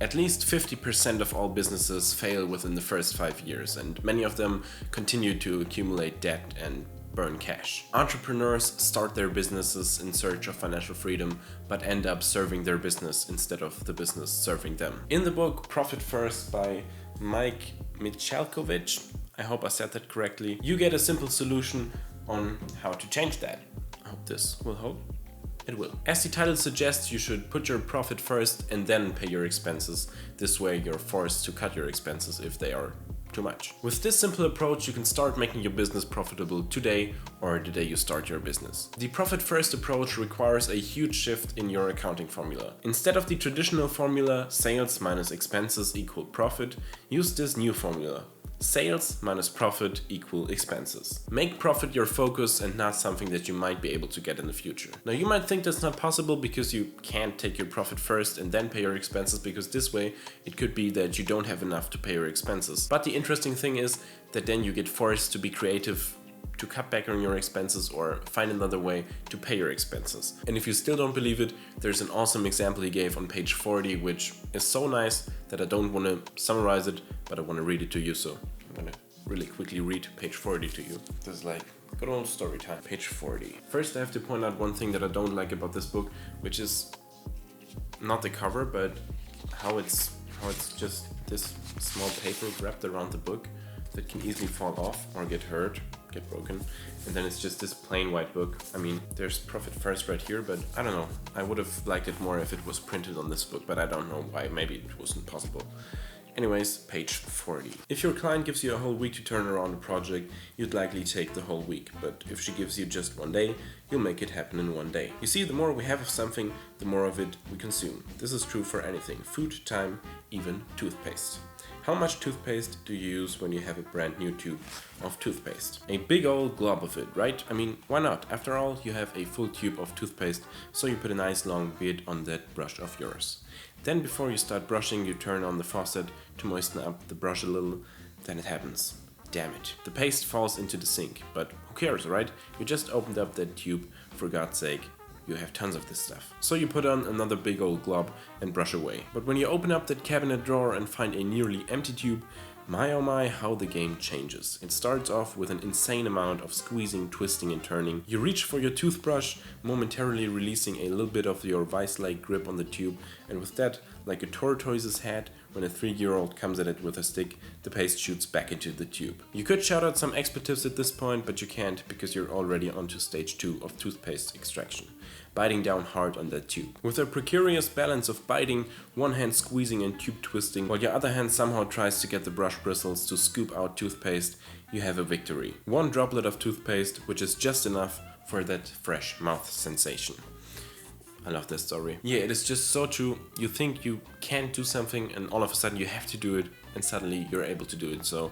At least 50% of all businesses fail within the first 5 years, and many of them continue to accumulate debt and burn cash. Entrepreneurs start their businesses in search of financial freedom, but end up serving their business instead of the business serving them. In the book Profit First by Mike Michalowicz, I hope I said that correctly, you get a simple solution on how to change that. I hope this will help. It will. As the title suggests, you should put your profit first and then pay your expenses. This way you're forced to cut your expenses if they are too much. With this simple approach, you can start making your business profitable today or the day you start your business. The profit first approach requires a huge shift in your accounting formula. Instead of the traditional formula, sales minus expenses equal profit, use this new formula. Sales minus profit equal expenses. Make profit your focus and not something that you might be able to get in the future. Now you might think that's not possible because you can't take your profit first and then pay your expenses, because this way it could be that you don't have enough to pay your expenses. But the interesting thing is that then you get forced to be creative, to cut back on your expenses or find another way to pay your expenses. And if you still don't believe it, there's an awesome example he gave on page 40, which is so nice that I don't want to summarize it, but I want to read it to you. So I'm going to really quickly read page 40 to you. This is like good old story time. Page 40. First, I have to point out one thing that I don't like about this book, which is not the cover, but how it's just this small paper wrapped around the book that can easily fall off or get hurt, get broken, and then it's just this plain white book. I mean, there's profit first right here, but I don't know, I would have liked it more if it was printed on this book, but I don't know why, maybe it wasn't possible. Anyways, page 40. If your client gives you a whole week to turn around a project, you'd likely take the whole week, but if she gives you just one day, you'll make it happen in one day. You see, the more we have of something, the more of it we consume. This is true for anything: food, time, even toothpaste. How much toothpaste do you use when you have a brand new tube of toothpaste? A big old glob of it, right? I mean, why not? After all, you have a full tube of toothpaste, so you put a nice long bit on that brush of yours. Then before you start brushing, you turn on the faucet to moisten up the brush a little. Then it happens. Damn it. The paste falls into the sink, but who cares, right? You just opened up that tube, for God's sake. You have tons of this stuff. So you put on another big old glob and brush away. But when you open up that cabinet drawer and find a nearly empty tube, my oh my, how the game changes. It starts off with an insane amount of squeezing, twisting and turning. You reach for your toothbrush, momentarily releasing a little bit of your vice-like grip on the tube, and with that, like a tortoise's head, when a 3-year-old comes at it with a stick, the paste shoots back into the tube. You could shout out some expletives at this point, but you can't, because you're already onto stage 2 of toothpaste extraction, biting down hard on that tube. With a precarious balance of biting, one hand squeezing and tube twisting, while your other hand somehow tries to get the brush bristles to scoop out toothpaste, you have a victory. One droplet of toothpaste, which is just enough for that fresh mouth sensation. I love this story. Yeah, it is just so true. You think you can't do something and all of a sudden you have to do it, and suddenly you're able to do it. So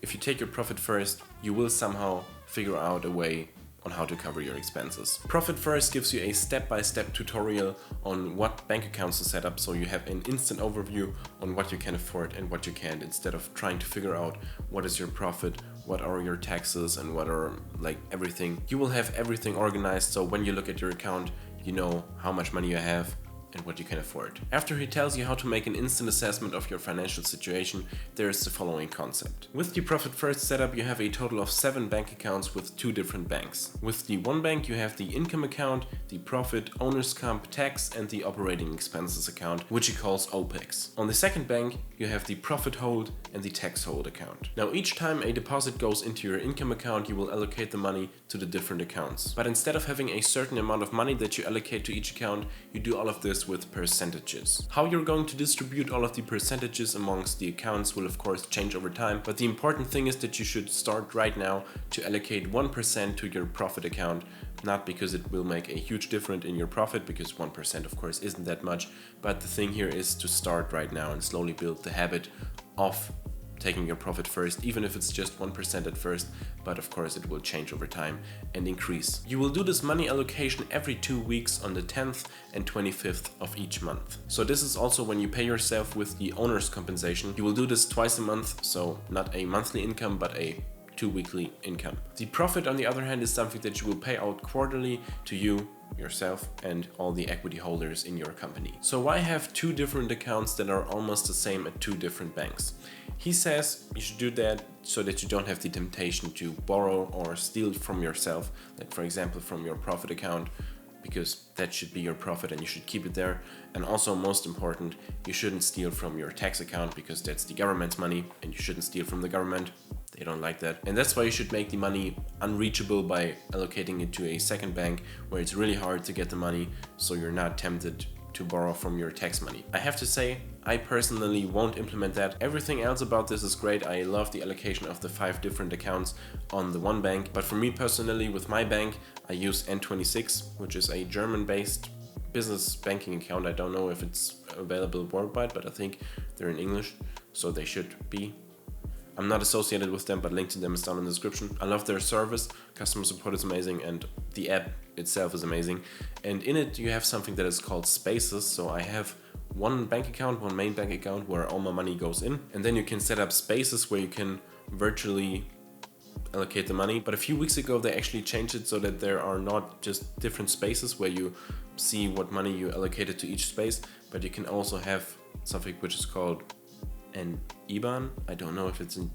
if you take your profit first, you will somehow figure out a way on how to cover your expenses. Profit First gives you a step-by-step tutorial on what bank accounts to set up, so you have an instant overview on what you can afford and what you can't, instead of trying to figure out what is your profit, what are your taxes, and what are like everything. You will have everything organized, so when you look at your account, you know how much money you have and what you can afford. After he tells you how to make an instant assessment of your financial situation, there is the following concept. With the Profit First setup, you have a total of 7 bank accounts with 2 different banks. With the one bank, you have the income account, the profit, owner's comp, tax, and the operating expenses account, which he calls OPEX. On the second bank, you have the profit hold and the tax hold account. Now, each time a deposit goes into your income account, you will allocate the money to the different accounts. But instead of having a certain amount of money that you allocate to each account, you do all of this with percentages. How you're going to distribute all of the percentages amongst the accounts will of course change over time, but the important thing is that you should start right now to allocate 1% to your profit account, not because it will make a huge difference in your profit, because 1% of course isn't that much, but the thing here is to start right now and slowly build the habit of taking your profit first, even if it's just 1% at first, but of course it will change over time and increase. You will do this money allocation every 2 weeks on the 10th and 25th of each month. So this is also when you pay yourself with the owner's compensation. You will do this twice a month, so not a monthly income, but a 2 weekly income. The profit, on the other hand, is something that you will pay out quarterly to you yourself and all the equity holders in your company. So why have two different accounts that are almost the same at two different banks? He says you should do that so that you don't have the temptation to borrow or steal from yourself, like for example from your profit account, because that should be your profit and you should keep it there. And also, most important, you shouldn't steal from your tax account because that's the government's money and you shouldn't steal from the government. They don't like that. And that's why you should make the money unreachable by allocating it to a second bank where it's really hard to get the money, so you're not tempted to borrow from your tax money. I have to say, I personally won't implement that. Everything else about this is great. I love the allocation of the 5 different accounts on the one bank. But for me personally, with my bank, I use N26, which is a German-based business banking account. I don't know if it's available worldwide, but I think they're in English, so they should be. I'm not associated with them, but link to them is down in the description. I love their service, customer support is amazing, and the app itself is amazing. And in it you have something that is called spaces. So I have one bank account, one main bank account where all my money goes in, and then you can set up spaces where you can virtually allocate the money. But a few weeks ago they actually changed it so that there are not just different spaces where you see what money you allocated to each space, but you can also have something which is called an IBAN. I don't know if it's in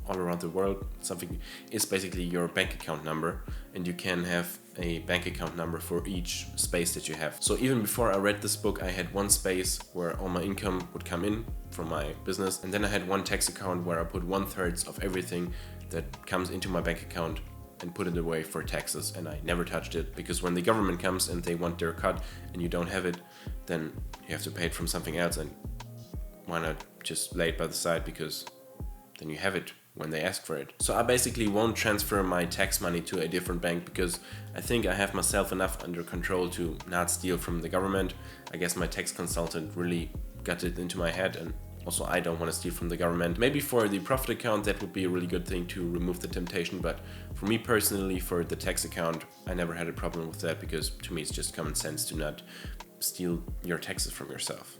all around the world. Something is basically your bank account number, and you can have a bank account number for each space that you have. So even before I read this book, I had one space where all my income would come in from my business, and then I had one tax account where I put 1/3 of everything that comes into my bank account and put it away for taxes, and I never touched it, because when the government comes and they want their cut and you don't have it, then you have to pay it from something else, and why not just lay it by the side, because then you have it when they ask for it. So I basically won't transfer my tax money to a different bank because I think I have myself enough under control to not steal from the government. I guess my tax consultant really got it into my head, and also I don't want to steal from the government. Maybe for the profit account that would be a really good thing to remove the temptation, but for me personally, for the tax account, I never had a problem with that, because to me it's just common sense to not steal your taxes from yourself.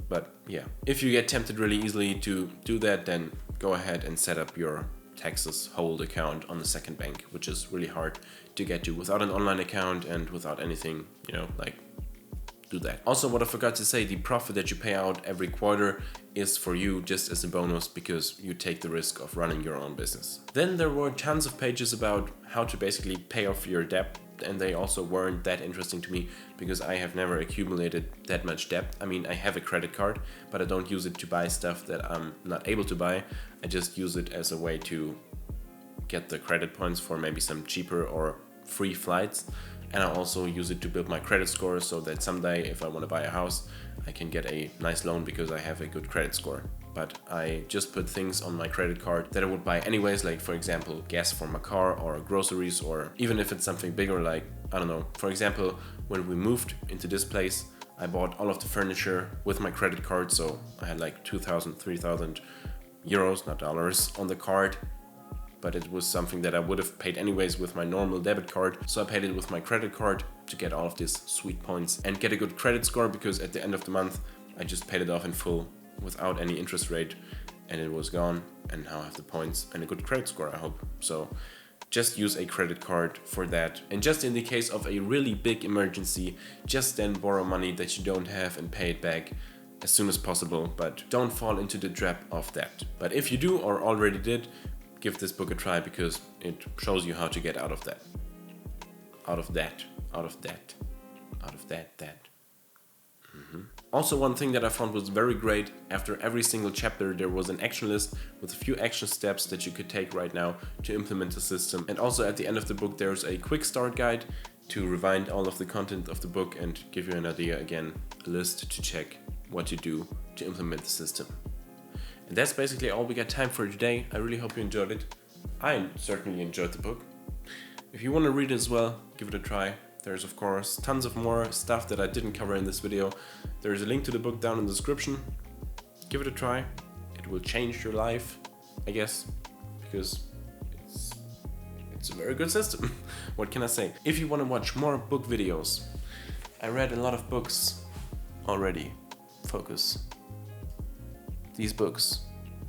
But yeah, if you get tempted really easily to do that, then go ahead and set up your taxes hold account on the second bank, which is really hard to get to without an online account and without anything, like do that. Also, what I forgot to say, the profit that you pay out every quarter is for you just as a bonus, because you take the risk of running your own business. Then there were tons of pages about how to basically pay off your debt, and they also weren't that interesting to me because I have never accumulated that much debt. I mean, I have a credit card, but I don't use it to buy stuff that I'm not able to buy. I just use it as a way to get the credit points for maybe some cheaper or free flights. And I also use it to build my credit score, so that someday if I want to buy a house, I can get a nice loan because I have a good credit score. But I just put things on my credit card that I would buy anyways, like for example gas for my car or groceries, or even if it's something bigger, like I don't know, for example when we moved into this place, I bought all of the furniture with my credit card, so I had like 2,000, 3,000 euros, not dollars, on the card. But it was something that I would have paid anyways with my normal debit card. So I paid it with my credit card to get all of these sweet points and get a good credit score, because at the end of the month I just paid it off in full without any interest rate, and it was gone, and now I have the points and a good credit score, I hope. So just use a credit card for that. And just in the case of a really big emergency, just then borrow money that you don't have and pay it back as soon as possible, but don't fall into the trap of that. But if you do or already did, give this book a try, because it shows you how to get out of that. Also, one thing that I found was very great, after every single chapter there was an action list with a few action steps that you could take right now to implement the system. And also at the end of the book there's a quick start guide to rewind all of the content of the book and give you an idea, again, a list to check what to do to implement the system. And that's basically all we got time for today. I really hope you enjoyed it. I certainly enjoyed the book. If you want to read it as well, give it a try. There's of course tons of more stuff that I didn't cover in this video. There's a link to the book down in the description. Give it a try. It will change your life, I guess, because it's a very good system. What can I say? If you want to watch more book videos, I read a lot of books already. Focus. These books.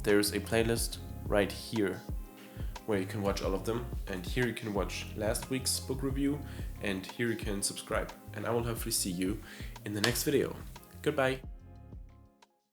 There's a playlist right here where you can watch all of them. And here you can watch last week's book review, and here you can subscribe. And I will hopefully see you in the next video. Goodbye.